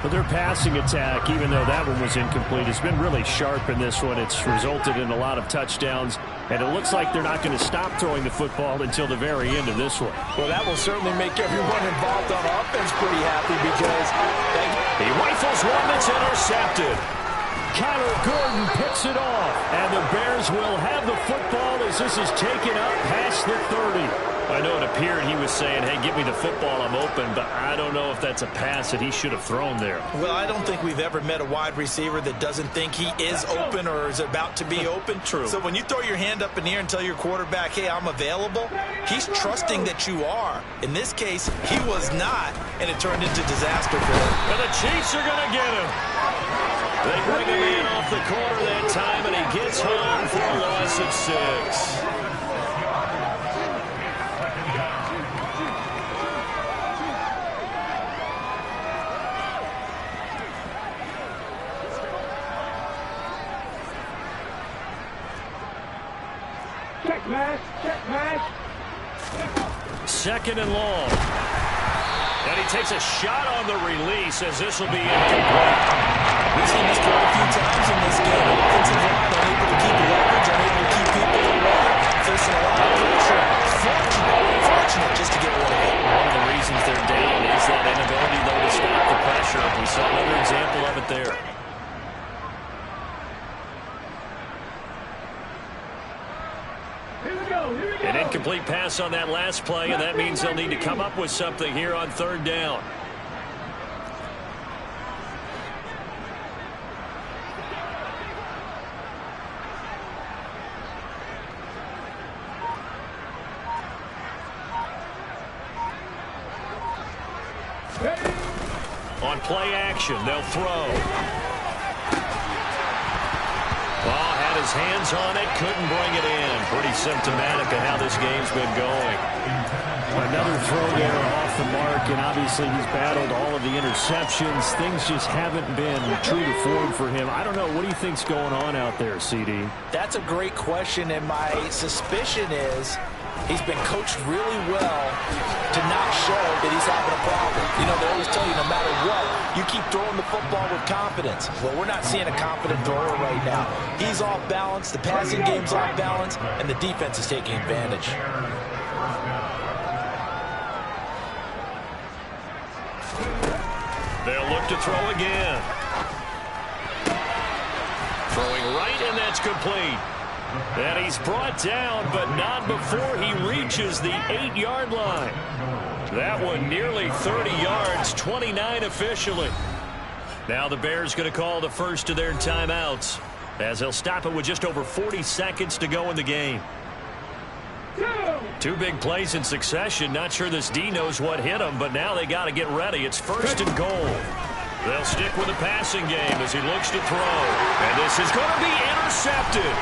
But their passing attack, even though that one was incomplete, has been really sharp in this one. It's resulted in a lot of touchdowns, and it looks like they're not going to stop throwing the football until the very end of this one. Well, that will certainly make everyone involved on offense pretty happy because he rifles one that's intercepted. Kyler Gordon picks it off, and the Bears will have the football as this is taken up past the 30. I know it appeared he was saying, hey, give me the football, I'm open, but I don't know if that's a pass that he should have thrown there. Well, I don't think we've ever met a wide receiver that doesn't think he is open or is about to be open. True. So when you throw your hand up in the air and tell your quarterback, hey, I'm available, he's trusting that you are. In this case, he was not, and it turned into disaster for him. And the Chiefs are going to get him. They bring him in off the corner that time, and he gets home for a loss of 6. Check match, check match. 2nd and long. And he takes a shot on the release as this will be incomplete. We've seen this quite a few times in this game. Offensive line unable to keep leverage, unable to keep people away, facing a lot of pressure. Fortunate just to get rid of it. One of the reasons they're down is that inability, though, to stop the pressure. We saw another example of it there. An incomplete pass on that last play, and that means they'll need to come up with something here on 3rd down. On play action, they'll throw. Ball had his hands on it, couldn't bring it in. Pretty symptomatic of how this game's been going. Another throw there off the mark, and obviously he's battled all of the interceptions. Things just haven't been true to form for him. I don't know. What do you think's going on out there, CD? That's a great question, and my suspicion is he's been coached really well to not show that he's having a problem. You know, they always tell you no matter what, you keep throwing the football with confidence. Well, we're not seeing a confident thrower right now. He's off balance, the passing game's off balance, and the defense is taking advantage. They'll look to throw again. Throwing right, and that's complete. And he's brought down, but not before he reaches the 8-yard line. That one nearly 30 yards, 29 officially. Now the Bears going to call the first of their timeouts, as they'll stop it with just over 40 seconds to go in the game. 2 big plays in succession. Not sure this D knows what hit him, but now they got to get ready. It's 1st and goal. They'll stick with the passing game as he looks to throw. And this is going to be intercepted.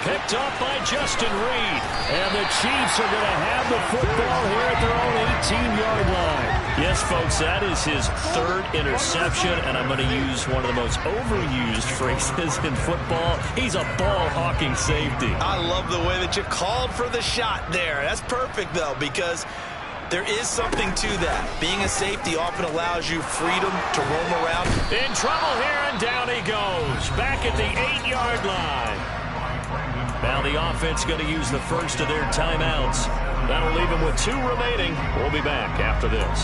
Picked up by Justin Reed. And the Chiefs are going to have the football here at their own 18-yard line. Yes, folks, that is his third interception, and I'm going to use one of the most overused phrases in football. He's a ball-hawking safety. I love the way that you called for the shot there. That's perfect, though, because there is something to that. Being a safety often allows you freedom to roam around. In trouble here, and down he goes. Back at the 8-yard line. Now the offense going to use the first of their timeouts. That'll leave them with 2 remaining. We'll be back after this.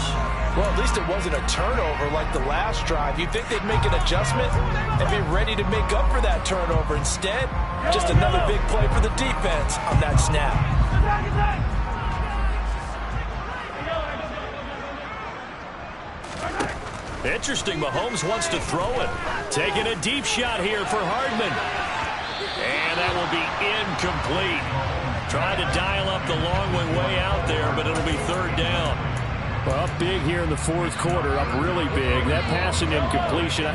Well, at least it wasn't a turnover like the last drive. You'd think they'd make an adjustment and be ready to make up for that turnover. Instead, just another big play for the defense on that snap. Interesting, Mahomes wants to throw it. Taking a deep shot here for Hardman. And that will be incomplete. Trying to dial up the long way out there, but it'll be 3rd down. Well, up big here in the 4th quarter, up really big. That passing incompletion,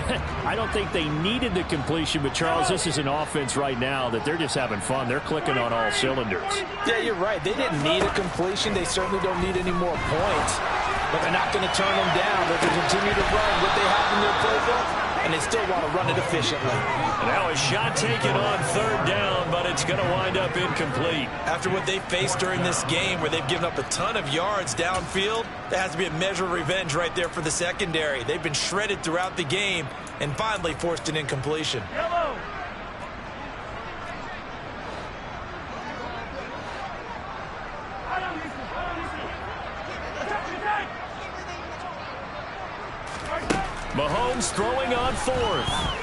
I don't think they needed the completion, but Charles, this is an offense right now that they're just having fun. They're clicking on all cylinders. Yeah, you're right. They didn't need a completion. They certainly don't need any more points. But they're not going to turn them down. They're going to continue to run what they have in their playbook, and they still want to run it efficiently. Now a shot taken on 3rd down, but it's going to wind up incomplete. After what they faced during this game where they've given up a ton of yards downfield, there has to be a measure of revenge right there for the secondary. They've been shredded throughout the game and finally forced an incompletion. Yellow. Mahomes throwing on 4th.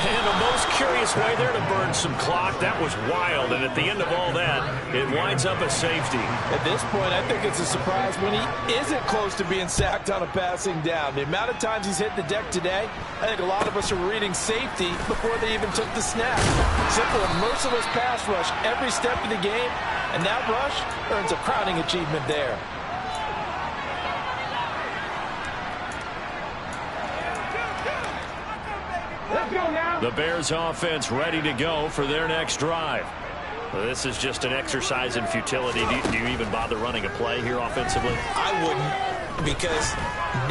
And a most curious way there to burn some clock. That was wild, and at the end of all that, it winds up a safety. At this point, I think it's a surprise when he isn't close to being sacked on a passing down. The amount of times he's hit the deck today, I think a lot of us are reading safety before they even took the snap. Simple and merciless pass rush every step of the game, and that rush earns a crowning achievement there. The Bears offense ready to go for their next drive. Well, this is just an exercise in futility. Do you even bother running a play here offensively? I wouldn't, because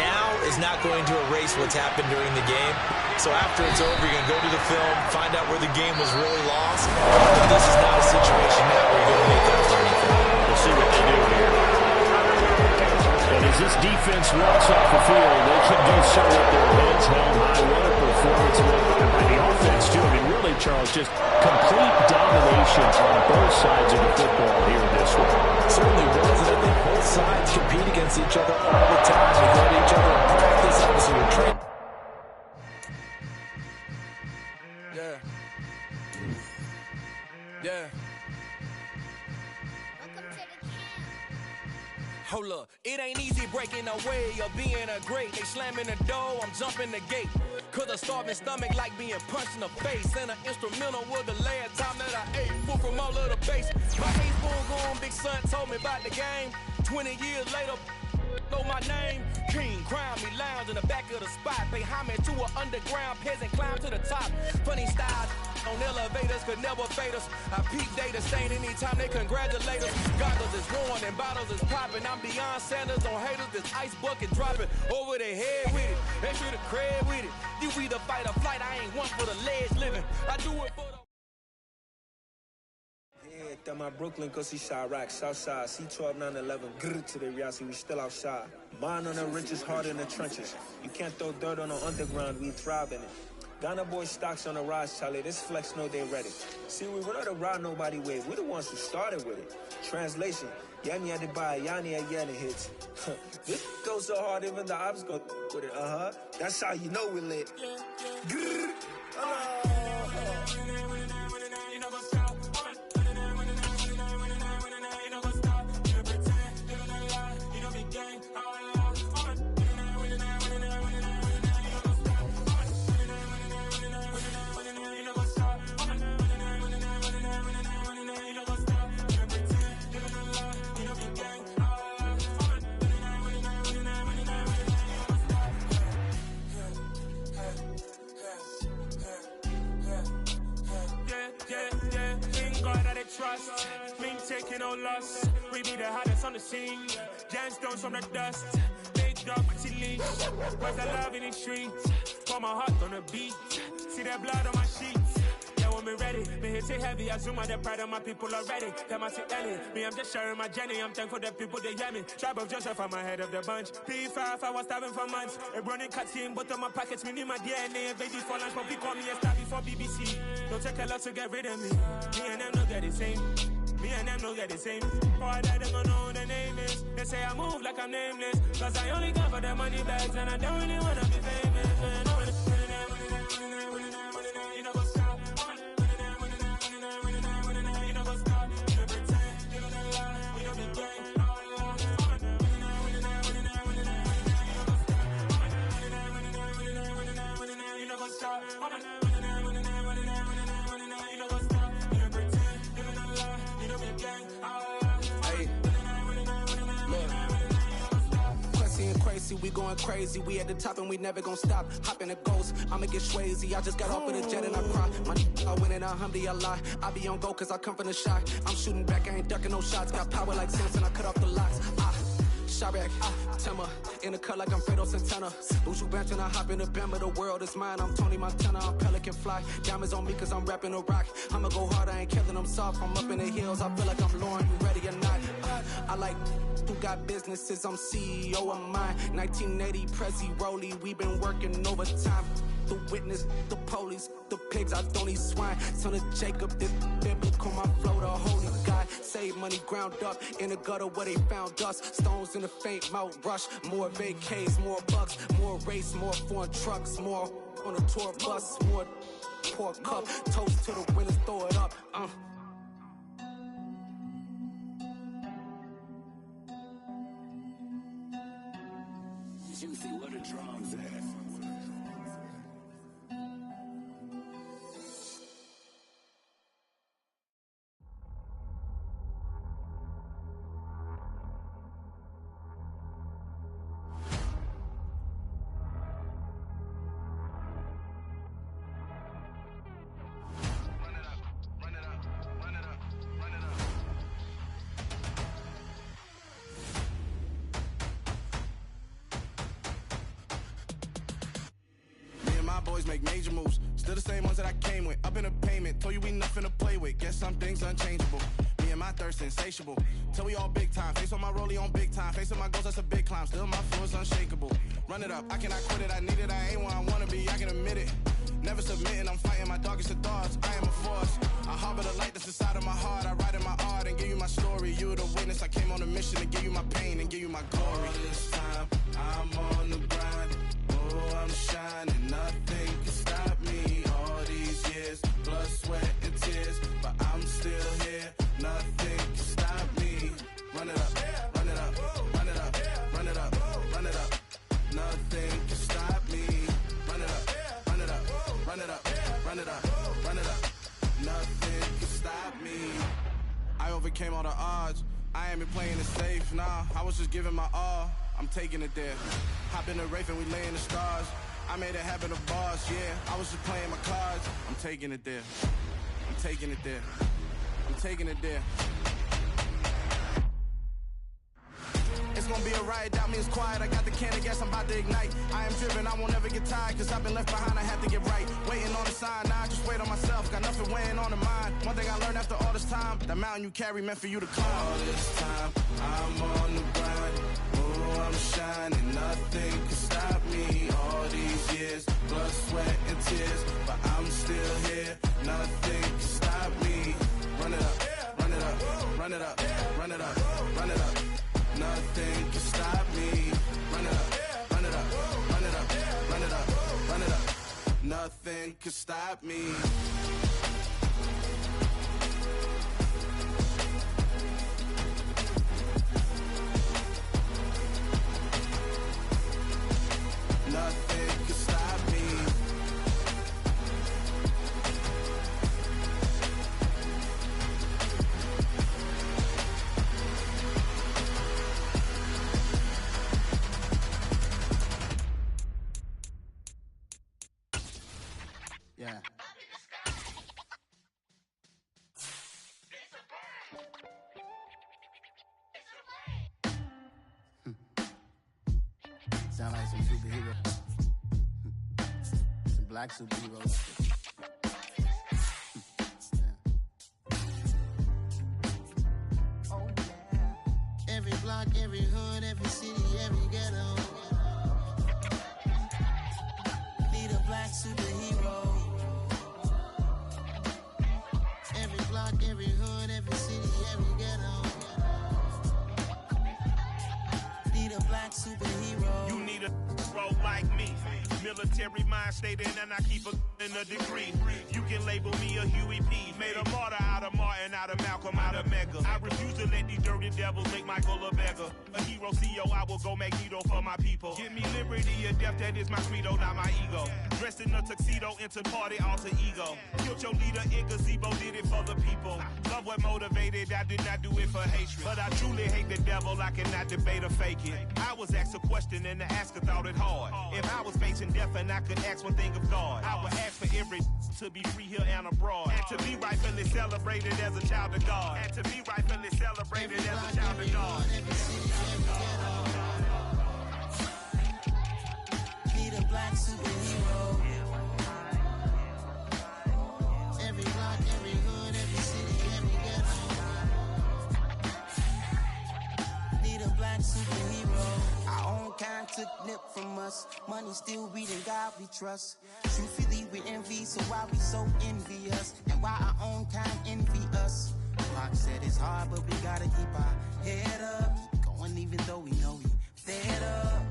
now is not going to erase what's happened during the game. So after it's over, you're going to go to the film, find out where the game was really lost. But this is not a situation now where you're going to make up for anything. We'll see what they do here. And as this defense walks off the field, they can do so with their heads held high. What a performance. And the offense, too. I mean, really, Charles, just complete domination on both sides of the football here in this one. Certainly was, and I think both sides compete against each other all the time. We go to each other in practice, obviously we're trained. Yeah. Yeah. Hold up, it ain't easy breaking away or being a great. They slamming the door, I'm jumping the gate. Cause a starving stomach like being punched in the face. And an instrumental was the last time that I ate food from all of the base. My ace spoon gone, big son told me about the game. 20 years later, know my name. King, crown me, lounge in the back of the spot. Pay homage to an underground peasant, climb to the top. Funny style on elevators could never fade us. I peep data stain anytime they congratulate us. Goggles is worn and bottles is popping. I'm beyond Sanders on haters. This ice bucket dropping over their head with it. They should have cred with it. You either fight or flight. I ain't one for the ledge living. I do it for the... That my Brooklyn, cause he shot rock, Southside, C12, 911, grrr to the reality, we still outside. Mine on the richest, heart in the trenches. You can't throw dirt on the underground, we thrive in it. Ghana boy stocks on the rise, Charlie, this flex know they ready. See, we were not to ride nobody with, we're the ones who started with it. Translation, Yanni had to buy, Yanni had getting hits. This goes so hard, even the ops go with it, That's how you know we lit. Grrr, Trust me, taking no loss. We be the hottest on the scene. Gemstones from the dust. They drop chili. Where's the love in the streets? Pour my heart on the beat. See that blood on my sheets. Yeah, when me ready, me hit it heavy. I zoom out the pride of my people already. Them I see Ellie. Me, I'm just sharing my journey. I'm thankful that people they hear me. Tribe of Joseph, I'm ahead of the bunch. P5, I was starving for months. A running cutscene, but on my pockets, me need my DNA. Baby for lunch, but we call me a star before BBC. Don't take a lot to get rid of me. Me and them don't get the same. Me and them don't get the same. Before I die, they gon' know who the name is. They say I move like I'm nameless. Cause I only got for the money bags. And I don't really wanna be famous. You know what's up? You know what's up? You don't pretend. You don't lie. We don't be gay. You know what's up? We going crazy, we at the top and we never gon' stop. Hop in a ghost, I'ma get swayzy. I just got off of the jet and I cry. My I win in a Humvee, I lie. I be on go cause I come from the shot. I'm shooting back, I ain't ducking no shots. Got power like Samson, I cut off the locks. Sharek, Tema, in the cut like I'm Fredo Santana. Buju Banton, I hop in the Bama, the world is mine. I'm Tony Montana, I'm Pelican Fly. Diamonds on me cause I'm rapping a rock. I'ma go hard, I ain't killing them soft. I'm up in the hills, I feel like I'm Lauren, you ready or not? I like who got businesses, I'm CEO of mine. 1980 Prezi Rolly, we been working overtime. The witness, the police, the pigs, I don't eat swine. Son of Jacob, this biblical, my flow, the holy God. Save money ground up in the gutter where they found us. Stones in the faint Mount Rush. More vacays, more bucks, more race, more foreign trucks, more on a tour bus, more pour cup. Toast to the winners, throw it up. Juicy, what the drums at? Boys make major moves, still the same ones that I came with. Up in the payment, told you we nothing to play with. Guess some things unchangeable. Me and my thirst insatiable. Till we all big time. Face on my rollie on big time. Facing my goals, that's a big climb. Still my flow is unshakable. Run it up, I cannot quit it. I need it, I ain't where I wanna be. I can admit it. Never submitting, I'm fighting my darkest of thoughts. I am a force. I harbor the light that's inside of my heart. I write in my art and give you my story. You the witness. I came on a mission to give you my pain and give you my glory. All this time, I'm on the grind. Oh, I'm shining. Nothing can stop me. All these years, blood, sweat, and tears. But I'm still here. Nothing can stop me. Run it up, run it up, run it up, run it up, run it up. Nothing can stop me. Run it up, run it up, run it up, run it up, run it up. Nothing can stop me. I overcame all the odds. I ain't been playing it safe, nah. I was just giving my all. I'm taking it there. Hop in the Wraith and we lay in the stars. I made it happen to boss, yeah. I was just playing my cards. I'm taking it there. I'm taking it there. I'm taking it there. It's gonna be a riot, doubt me it's quiet. I got the can of gas, I'm about to ignite. I am driven, I won't ever get tired. Cause I've been left behind, I have to get right. Waiting on the sign, now I just wait on myself. Got nothing weighing on the mind. One thing I learned after all this time, the mountain you carry meant for you to climb. All this time, I'm on the grind. Oh, I'm shining, nothing can stop me. All these years, blood, sweat, and tears. But I'm still here, nothing can stop me. Run it up, run it up, run it up, run it up, run it up. Nothing can stop me. Run it up, run it up, run it up, run it up, run it up. Nothing can stop me. Nothing can stop me. Yeah. sound like some superhero. Some black superheroes. Oh, yeah. Every block, every hood, every city, every ghetto. Need a black superhero. Every block, every hood, every city, every ghetto. Need a black superhero. You need a role like me. Military mind stated, and I keep in a degree. You can label me a Huey P. Made a martyr out of Martin, out of Malcolm, out of Mega. I refuse to let these dirty devils make Michael a beggar. A hero CEO, I will go Magneto for my people. Give me liberty or death, that is my credo, not my ego. Dressed in a tuxedo, into party, alter ego. Killed your leader in gazebo, did it for the people. Love what motivated, I did not do it for hatred. But I truly hate the devil, I cannot debate or fake it. I was asked a question and the asker thought it hard. If I was facing death and I could ask one thing of God, I would ask for every to be free here and abroad, and to be rightfully celebrated as a child of God, and to be rightfully celebrated as a child of God. Need a black superhero. Every block, every hood, every city, every ghetto. Need a black superhero. Our own kind took nip from us. Money still reading God we trust. Truthfully we envy, so why we so envious? And why our own kind envy us? Pac said it's hard, but we gotta keep our head up. Keep going even though we know we fed up.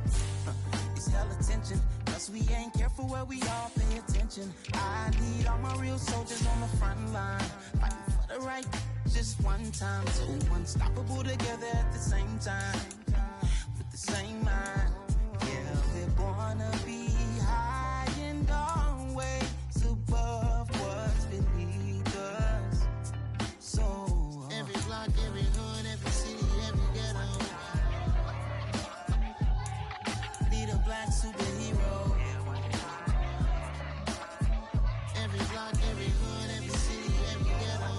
It's hella tension, plus we ain't careful where we all pay attention. I need all my real soldiers on the front line, fighting for the right just one time. So unstoppable together at the same time, with the same mind. Yeah, we're gonna be high and always above what's beneath us. So every block, every hood, every city, every ghetto. Need a black superhero. Every block, every hood, every city, every ghetto.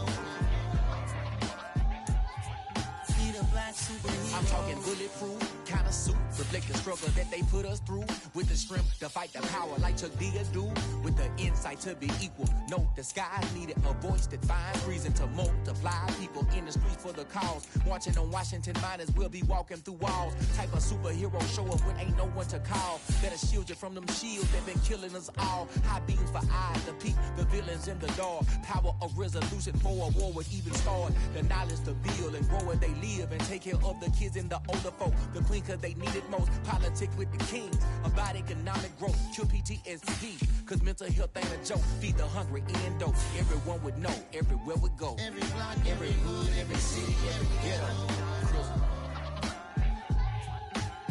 Need a black superhero. I'm talking bulletproof kind of suit, reflect the struggle that they put us through, with the strength to fight the power like Chuck D do, with the insight to be equal. No, the skies needed a voice that finds reason to multiply. People in the streets for the cause, marching on Washington miners will be walking through walls. Type of superhero show up when ain't no one to call. Better shield you from them shields that been killing us all. High beams for eyes to peep the villains in the dark. Power of resolution for a war would even start. The knowledge to build and grow where they live and take care of the kids and the older folk. The queen cause they need it most. Politic with the kings about economic growth. Cure PTSD cause mental health ain't a joke. Feed the hungry and dope. Everyone would know everywhere we go. Every block, every hood, every city, every ghetto.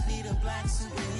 Need a black superhero.